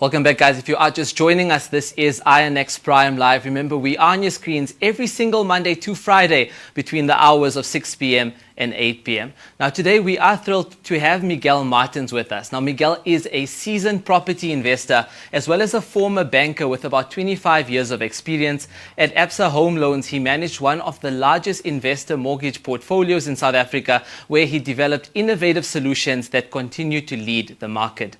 Welcome back, guys. If you are just joining us, this is INX Prime Live. Remember, we are on your screens every single Monday to Friday between the hours of 6 p.m. and 8 p.m. Now, today we are thrilled to have Miguel Martins with us. Now, Miguel is a seasoned property investor as well as a former banker with about 25 years of experience. At Absa Home Loans, he managed one of the largest investor mortgage portfolios in South Africa, where he developed innovative solutions that continue to lead the market.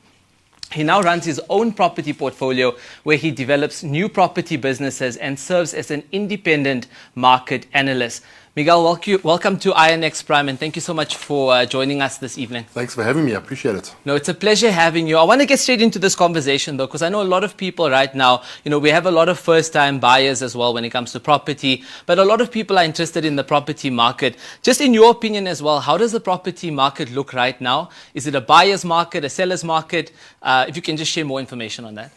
He now runs his own property portfolio where he develops new property businesses and serves as an independent market analyst. Miguel, welcome to INX Prime, and thank you so much for joining us this evening. Thanks for having me. I appreciate it. No, it's a pleasure having you. I want to get straight into this conversation, though, because I know a lot of people right now, we have a lot of first-time buyers as well when it comes to property, but a lot of people are interested in the property market. Just in your opinion as well, how does the property market look right now? Is it a buyer's market, a seller's market? If you can just share more information on that.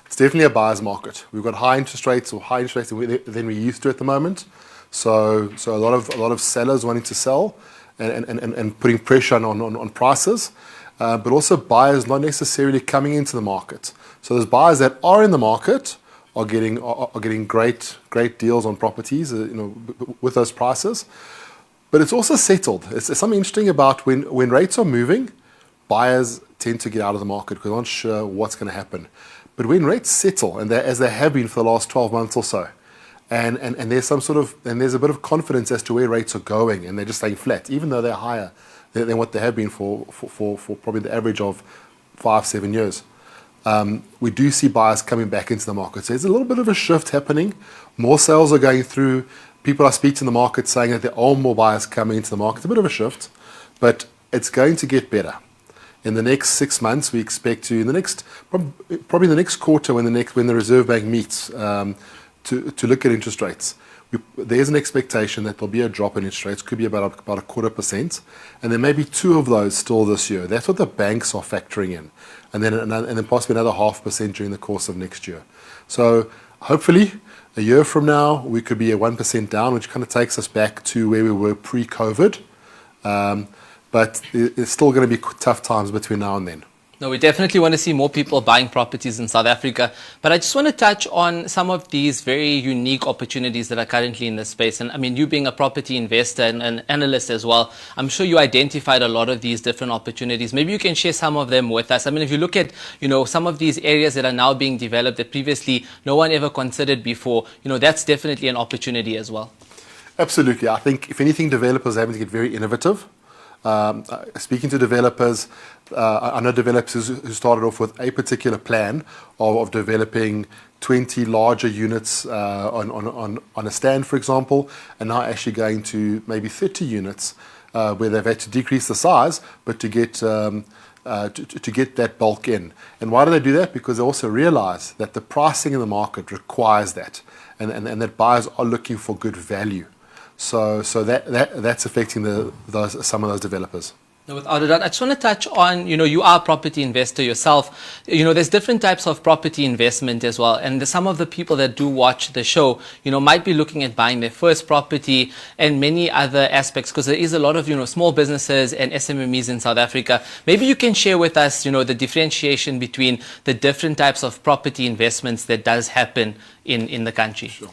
It's definitely a buyer's market. We've got high interest rates than we're used to at the moment. So a lot of sellers wanting to sell and putting pressure on prices, but also buyers not necessarily coming into the market. So those buyers that are in the market are getting great deals on properties, with those prices. But it's also settled. It's something interesting about when rates are moving, buyers tend to get out of the market because they're not sure what's going to happen. But when rates settle, and as they have been for the last 12 months or so, and there's a bit of confidence as to where rates are going, and they're just staying flat, even though they're higher than what they have been for probably the average of 5-7 years. We do see buyers coming back into the market. So there's a little bit of a shift happening. More sales are going through. People I speak to in the market saying that there are more buyers coming into the market. It's a bit of a shift, but it's going to get better. In the next 6 months, we expect to, probably in the next quarter, when the Reserve Bank meets, to look at interest rates. There's an expectation that there'll be a drop in interest rates, could be about 0.25%, and there may be 2 of those still this year. That's what the banks are factoring in, and then possibly another 0.5% during the course of next year. So hopefully, a year from now, we could be at 1% down, which kind of takes us back to where we were pre-COVID. But it's still going to be tough times between now and then. No, we definitely want to see more people buying properties in South Africa. But I just want to touch on some of these very unique opportunities that are currently in this space. And I mean, you being a property investor and an analyst as well, I'm sure you identified a lot of these different opportunities. Maybe you can share some of them with us. I mean, if you look at, some of these areas that are now being developed that previously no one ever considered before, that's definitely an opportunity as well. Absolutely. I think, if anything, developers are having to get very innovative. Speaking to developers, I know developers who started off with a particular plan of developing 20 larger units on a stand, for example, and now actually going to maybe 30 units where they've had to decrease the size, but to get that bulk in. And why do they do that? Because they also realize that the pricing in the market requires that, and that buyers are looking for good value. So that's affecting some of those developers. No, without a doubt. I just want to touch on, you are a property investor yourself. There's different types of property investment as well. And some of the people that do watch the show, might be looking at buying their first property and many other aspects, because there is a lot of, small businesses and SMMEs in South Africa. Maybe you can share with us, the differentiation between the different types of property investments that does happen in the country. Sure.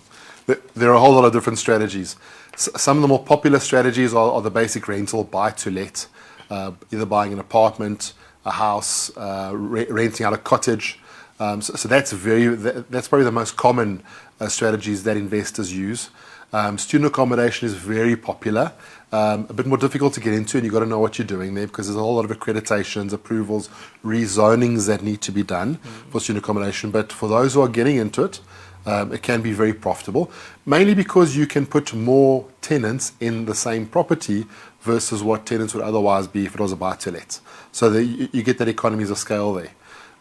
There are a whole lot of different strategies. Some of the more popular strategies are the basic rental, buy-to-let, either buying an apartment, a house, renting out a cottage. So that's probably the most common strategies that investors use. Student accommodation is very popular, a bit more difficult to get into, and you've got to know what you're doing there, because there's a whole lot of accreditations, approvals, rezonings that need to be done for student accommodation. But for those who are getting into it, it can be very profitable, mainly because you can put more tenants in the same property versus what tenants would otherwise be if it was a buy-to-let. So you get that economies of scale there.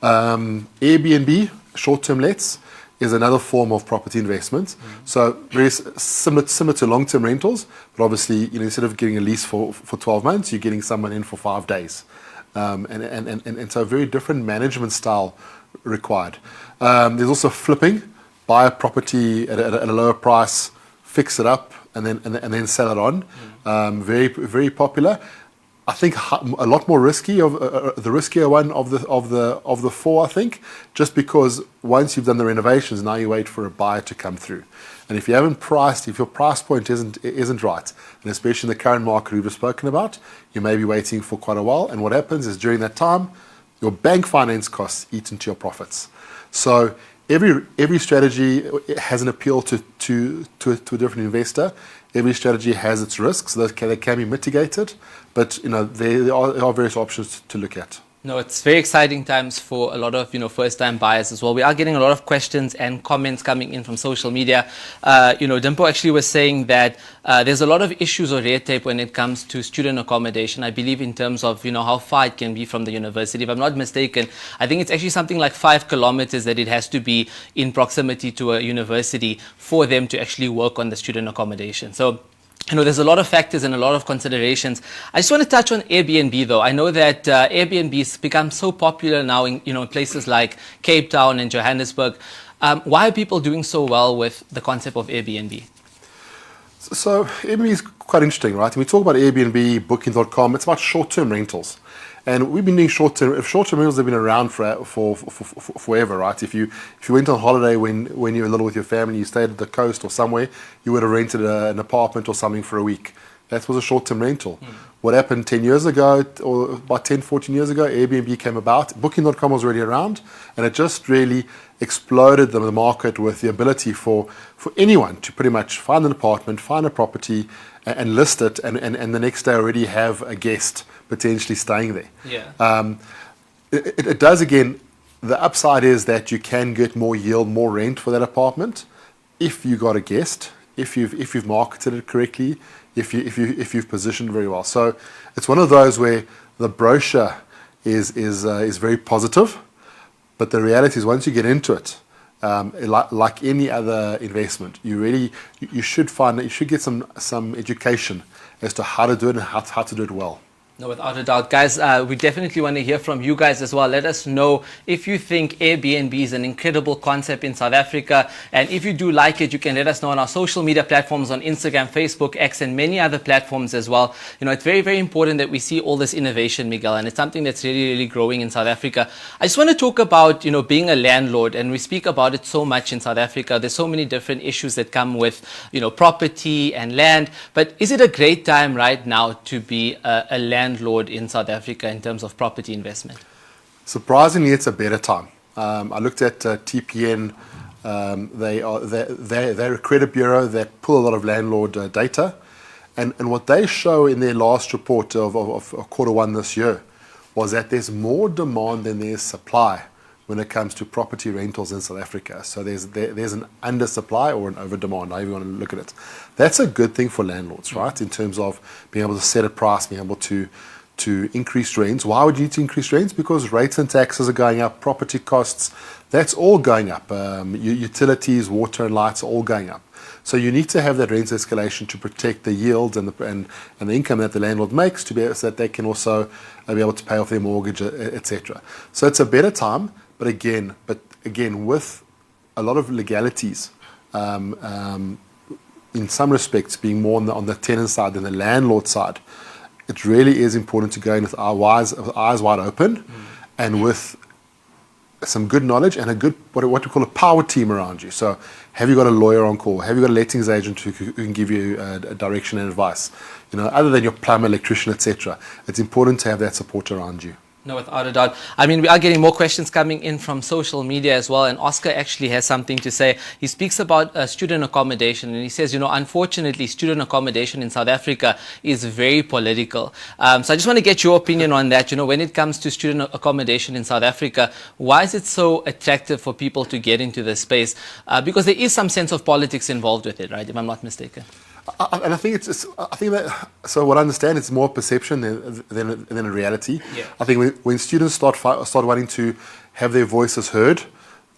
Airbnb, short-term lets, is another form of property investment. So very similar to long-term rentals, but obviously, instead of getting a lease for 12 months, you're getting someone in for 5 days. And so a very different management style required. There's also flipping. Buy a property at a lower price, fix it up, and then sell it on. Very, very popular. I think a lot more risky, the riskier one of the four, I think, just because once you've done the renovations, now you wait for a buyer to come through. And if you haven't priced, if your price point isn't right, and especially in the current market we've just spoken about, you may be waiting for quite a while. And what happens is during that time, your bank finance costs eat into your profits. So every strategy has an appeal to a different investor. Every strategy has its risks. They can be mitigated, but there are various options to look at. No, it's very exciting times for a lot of first-time buyers as well. We are getting a lot of questions and comments coming in from social media. Dimpo actually was saying that there's a lot of issues or red tape when it comes to student accommodation. I believe in terms of how far it can be from the university. If I'm not mistaken, I think it's actually something like 5 kilometers that it has to be in proximity to a university for them to actually work on the student accommodation. So there's a lot of factors and a lot of considerations. I just want to touch on Airbnb, though. I know that Airbnb's become so popular now in places like Cape Town and Johannesburg. Why are people doing so well with the concept of Airbnb? So Airbnb is quite interesting, right? When we talk about Airbnb, Booking.com, it's about short-term rentals. And we've been doing short-term rentals have been around for forever, right? If you went on holiday when you were little with your family, you stayed at the coast or somewhere, you would have rented an apartment or something for a week. That was a short-term rental. What happened 10 years ago, or about 10, 14 years ago, Airbnb came about. Booking.com was already around, and it just really exploded the market with the ability for anyone to pretty much find an apartment, find a property, and list it, and the next day already have a guest potentially staying there. Yeah. It does, again, the upside is that you can get more yield, more rent for that apartment if you got a guest, if you've marketed it correctly, if you've positioned very well. So it's one of those where the brochure is very positive, but the reality is once you get into it, like any other investment, you should get some education as to how to do it and how to do it well. No, without a doubt. Guys, we definitely want to hear from you guys as well. Let us know if you think Airbnb is an incredible concept in South Africa. And if you do like it, you can let us know on our social media platforms on Instagram, Facebook, X, and many other platforms as well. It's very, very important that we see all this innovation, Miguel, and it's something that's really, really growing in South Africa. I just want to talk about, being a landlord, and we speak about it so much in South Africa. There's so many different issues that come with, property and land. But is it a great time right now to be a landlord in South Africa in terms of property investment? Surprisingly, it's a better time. I looked at TPN. They're a credit bureau that pull a lot of landlord data, and what they show in their last report of quarter one this year was that there's more demand than there's supply when it comes to property rentals in South Africa. So there's an undersupply or an overdemand, however you want to look at it. That's a good thing for landlords, right? In terms of being able to set a price, being able to increase rents. Why would you need to increase rents? Because rates and taxes are going up, property costs, that's all going up. Utilities, water and lights are all going up. So you need to have that rent escalation to protect the yield and the income that the landlord makes so that they can also be able to pay off their mortgage, etc. So it's a better time. But again, with a lot of legalities, in some respects being more on the tenant side than the landlord side, it really is important to go in with our eyes wide open, and with some good knowledge and a good what we call a power team around you. So, have you got a lawyer on call? Have you got a lettings agent who can give you a direction and advice? Other than your plumber, electrician, etc. It's important to have that support around you. No, without a doubt. I mean, we are getting more questions coming in from social media as well. And Oscar actually has something to say. He speaks about student accommodation, and he says, unfortunately, student accommodation in South Africa is very political. So I just want to get your opinion on that. When it comes to student accommodation in South Africa, why is it so attractive for people to get into this space? Because there is some sense of politics involved with it, right? If I'm not mistaken. And I think so what I understand, it's more perception than a reality. Yeah. I think when students start wanting to have their voices heard,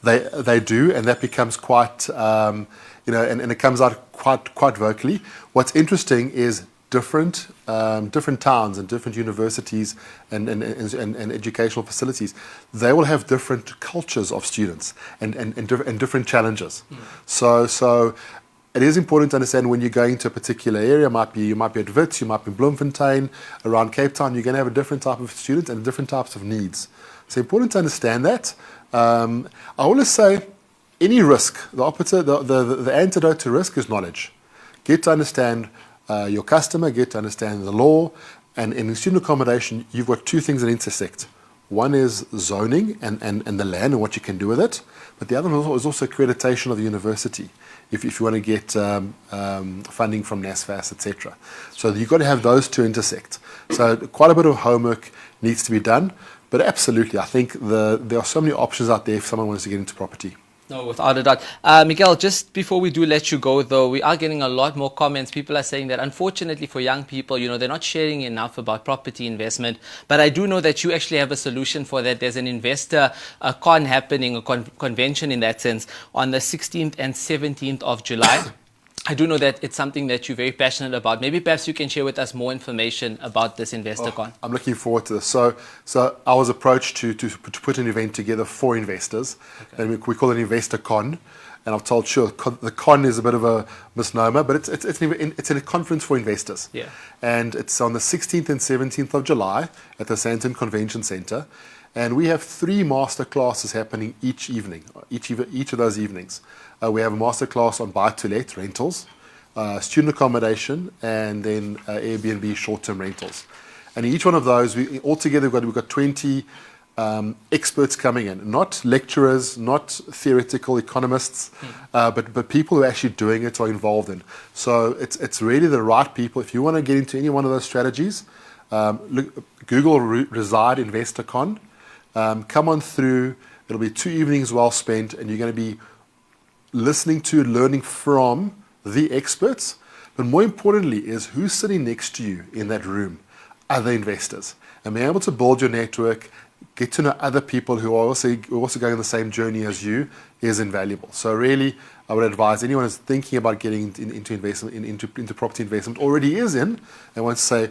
they do, and that becomes quite and it comes out quite vocally. What's interesting is different towns and different universities and educational facilities, they will have different cultures of students and different challenges. So it is important to understand when you're going to a particular area. You might be at Wits, you might be in Bloemfontein, around Cape Town. You're going to have a different type of student and different types of needs. So important to understand that. I always say, any risk, the antidote to risk is knowledge. Get to understand your customer, get to understand the law, and in student accommodation, you've got two things that intersect. One is zoning and the land and what you can do with it, but the other one is also accreditation of the university, if you want to get funding from NSFAS, etc. So you've got to have those two intersect. So quite a bit of homework needs to be done, but absolutely, I think there are so many options out there if someone wants to get into property. No, without a doubt. Miguel, just before we do let you go, though, we are getting a lot more comments. People are saying that, unfortunately, for young people, they're not sharing enough about property investment. But I do know that you actually have a solution for that. There's an investor con happening, a convention in that sense, on the 16th and 17th of July. I do know that it's something that you're very passionate about. Maybe perhaps you can share with us more information about this investor con. I'm looking forward to this. So I was approached to put an event together for investors, and we call it an investor con. And I've told, sure, the con is a bit of a misnomer, but it's a conference for investors. Yeah. And it's on the 16th and 17th of July at the Sandton Convention Centre. And we have 3 master classes happening each evening, each of those evenings. We have a master class on buy-to-let rentals, student accommodation, and then Airbnb short-term rentals. And each one of those, altogether we've got 20 experts coming in, not lecturers, not theoretical economists, but people who are actually doing it or involved in. So it's really the right people. If you want to get into any one of those strategies, Google Reside Investor Con. Come on through. It'll be 2 evenings well spent, and you're going to be listening to, learning from the experts. But more importantly is who's sitting next to you in that room, other investors. And being able to build your network, get to know other people who are also going on the same journey as you is invaluable. So really, I would advise anyone who's thinking about getting into investment, into property investment, already is in, and wants to say,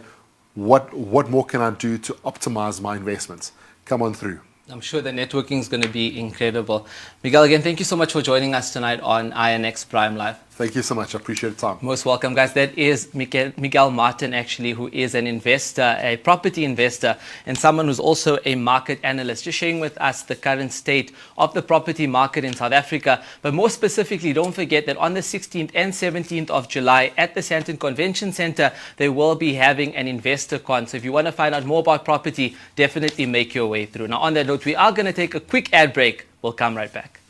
what more can I do to optimize my investments? Come on through. I'm sure the networking is going to be incredible. Miguel, again, thank you so much for joining us tonight on INX Prime Live. Thank you so much. I appreciate the time. Most welcome, guys. That is Miguel Martin, actually, who is an investor, a property investor, and someone who's also a market analyst, just sharing with us the current state of the property market in South Africa. But more specifically, don't forget that on the 16th and 17th of July at the Sandton Convention Centre, they will be having an investor con. So if you want to find out more about property, definitely make your way through. Now, on that note, we are going to take a quick ad break. We'll come right back.